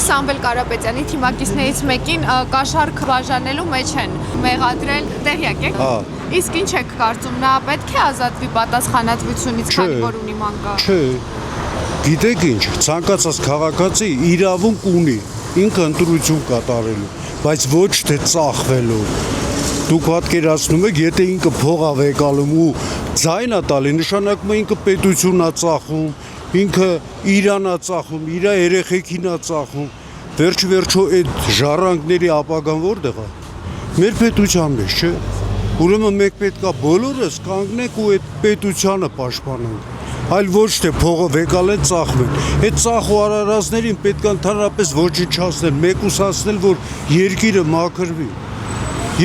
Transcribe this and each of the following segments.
Սամվել Կարապետյանի թիմակիցներից մեկին կաշառք բաժանելու մեջ են մեղադրել, տեղյակ եք։ Իսկ ինչ եք կարծում, նա պետք է ազատվի պատասխանատվությունից, քանի որ ունի մանկա։ Չէ։ Գիտեք ինչ, ցանկացած քաղաքացի իրավունք ունի ինքը ընտրություն կատարելու, բայց ոչ թե ծախվելու։ Դուք պատկերացնում եք, եթե ինքը փող ա վեկալում ու ձայն ա տալի, նշանակում է ինքը պետություն ա ծախում, ինքը իրան ա ծախում, իր երեխեքին ա ծախում, վերջ-վերջո այդ ժառանգների ապագան որտեղ է։ Մեր պետության մեջ, չէ։ Ուրեմն մենք պետքա բոլորս կանգնենք ու այդ պետությանը պաշտպանենք, այլ ոչ թե փողը վեկալեն ծախվեն։ Այդ ծախ ու արարածներին պետք է ընդհանրապես ոչնչացնել, մեկուսացնել, որ երկիրը մաքրվի։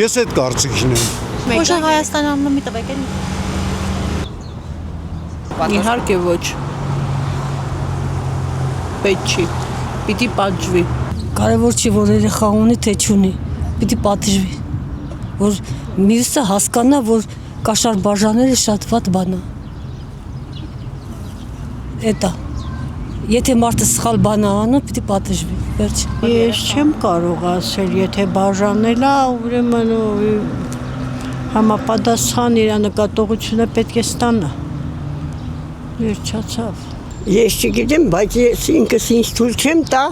Ես այդ կարծիքին եմ։ Ոչ Հայաստան անունը տվեք էլի։ Իհարկե ոչ։ Պետք չի։ Պիտի պատժվի։ Կարևոր չի, որ երեխա ունի, թե չունի։ Պիտի պատժվի։ Որ մյուսը հասկանա, որ կաշառ բաժաները շատ վատ բան է։ Էտա։ Եթե մարդը սխալ բան է անում, պիտի պատժվի։ Վերջ։ Ես չեմ կարող ասել, եթե բաժանել է, ուրեմն համապատասխան իր նկատողությունը պետք է ստանա։ Վերջացավ։ Ես չգիտեմ, բայց ես ինքս ինձ թույլ չեմ տա,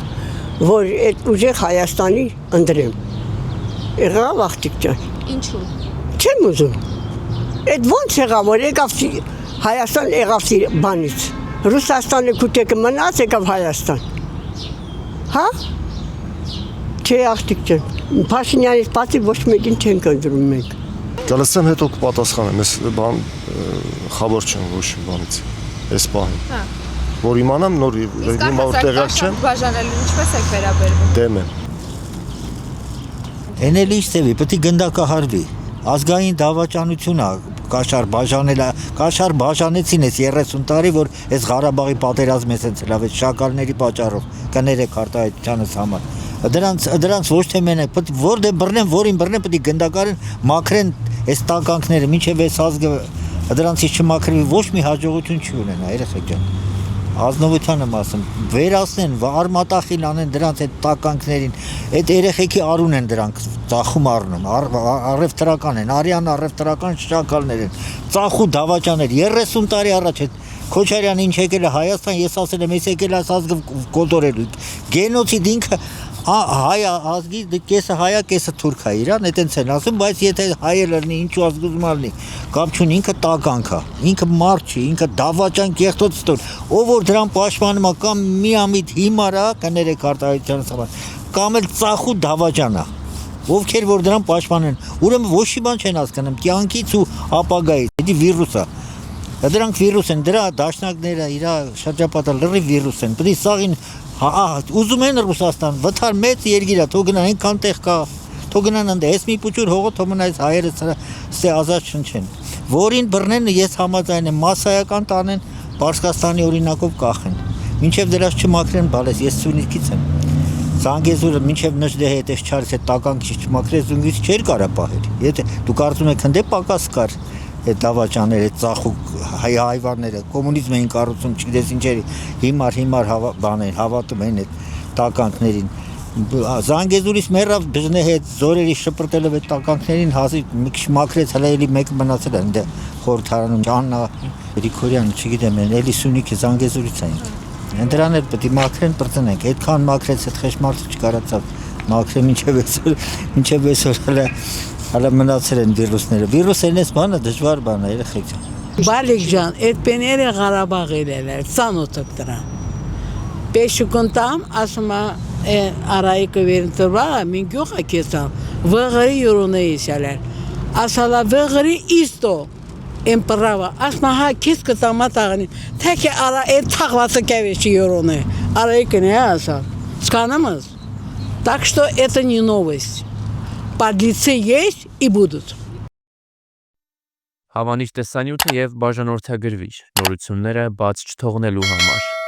որ այդ ուժեղ Հայաստանի ընտրեմ։ Եղավ աղջիկ ջան։ Ինչու։ Չեմ ուզում։ Այդ ո՞նց եղավ, որ եկավ Հայաստան եղավ բանից։ Ռուսաստանը քուտեկը մնաց, եկավ Հայաստան։ Հա։ Չէ աղջիկ ջան։ Փաշինյանից բացի ոչ մեկին չենք ընտրում մենք։ Գալստան հետո կպատասխանեմ, ես բան խաբար չեմ ոչ բանից։ Այս պահին։ Հա։ Որ իմանամ նոր հիմա որ տեղյակ չեմ։ Բաժանելու ինչպես եք վերաբերվում։ Դեմ եմ։ Էնել ինչ ծևի, պետք է գնդակահարվի։ Ազգային դավաճանություն է կաշառ բաժանելը, կաշառ բաժանեցին այս 30 տարի, որ այս Ղարաբաղի պատերազմը էս լավ է շակալների պատճառով կներեք արտահայտությանս համար։ Դրանց ոչ թե մենակ, որտեղ բռնեն, որին բռնեն, պետք է գնդակարեն, մաքրեն այս տականքները, մինչև այս ազգը դրանցից չմաքրվի, ոչ մի հաջողություն չի ունենա, երեխեք ջան։ Ազնվության եմ ասում, վերացնեն, արմատախիլ անեն դրանց այդ տականքներին, այդ երեխեքի արուն են դրանք ծախում առնում, առևտրական են, արյան առևտրական շակալներ են, ծախու դավաճաներ, 30 տարի առաջ այդ Քոչարյանը ինչ եկել է Հայաստան, ես ասել եմ, ես եկել է ազգը կոտորելու, գենոցիդ ինքը հայ ազգի կեսը հայա, կեսը թուրք է իրան, այդենց են ասում, բայց եթե հայը լրնի, ինչու ազգում ալնի, կապ չունի, ինքը տականք է, ինքը մարդ չի, ինքը դավաճան կեղտոց ստոր, ով որ դրան պաշտպանում է, կամ միամիտ հիմար է, կներեք արտահայտությանս համար, կամ էլ ծախու դավաճան է, ովքեր որ դրան պաշտպանեն, ուրեմն ոչ մի բան չեն հասկանում, կյանքից ու ապագայից, դա վիրուս է, դրանք վիրուս են, դրա դաշնակները, իր շրջապատը լրիվ վիրուս են, պետք է սաղին ուզում են Ռուսաստան, վթար մեծ երկիր է, թող գնան այնքան տեղ կա, թող գնան ընդ էս մի փուչուր հողը թող մնա այս հայերը ստե ազատ շնչեն։ Որին բռնեն ես համաձայն եմ մասսայական տանեն, Պարսկաստանի օրինակով կախեն։ Մինչև դրանց չմաքրեն, բալես ես Սյունիքից եմ։ Զանգեզուրը մինչև Նժդեհի հետես չարից այդ տականքի չմաքրեց զունգից չէր կարա պահել։ Եթե դու կարծում եք հնդե պակաս կար այդ դավաճանները, այդ ծախու հայվանները, կոմունիզմ էին կառուցում, չգիտես ինչերի, հիմար բաներ, հավատում են այդ տականքներին։ Զանգեզուրից մեռավ բժնե հետ զորերի շպրտելով այդ տականքներին հազիվ մի քիչ մաքրեց, հələ էլի մեկը մնացել է այնտեղ խորհրդարանում, Աննա Գրիգորյանը, չգիտեմ, էլի Սյունիքի Զանգեզուրից էին։ Դրան էլ պետք է մաքրեն, բրծնենք, այդքան մաքրեց այդ խեշմարդը չկարացավ մաքրել մինչև այսօր հələ մնացել են վիրուսները։ Վիրուսերն էս բանը դժվար բան է, երեխեք ջան։ Բալիկ ջան, այդ պեները Ղարաբաղ էլ ծանոթ դրան։ Պեշուկոնտամ ասում է Արայիկը վերընտրվա, մին գյուղ է կեսա, վղրի յուրունը իսյալեր։ Ասալա վղրի իստո, եմ պրավա, ասմա հա կես կտամա տաղնին, թեք է արա այդ թաղվածը կավեշի յուրունը, Արայիկը не ասալ, սկանամыз, так что это не новость. Подлецы есть и будут. Հավանիչ տեսանյութը եւ բաժանորդագրվիչ նորությունները բաց չթողնելու համար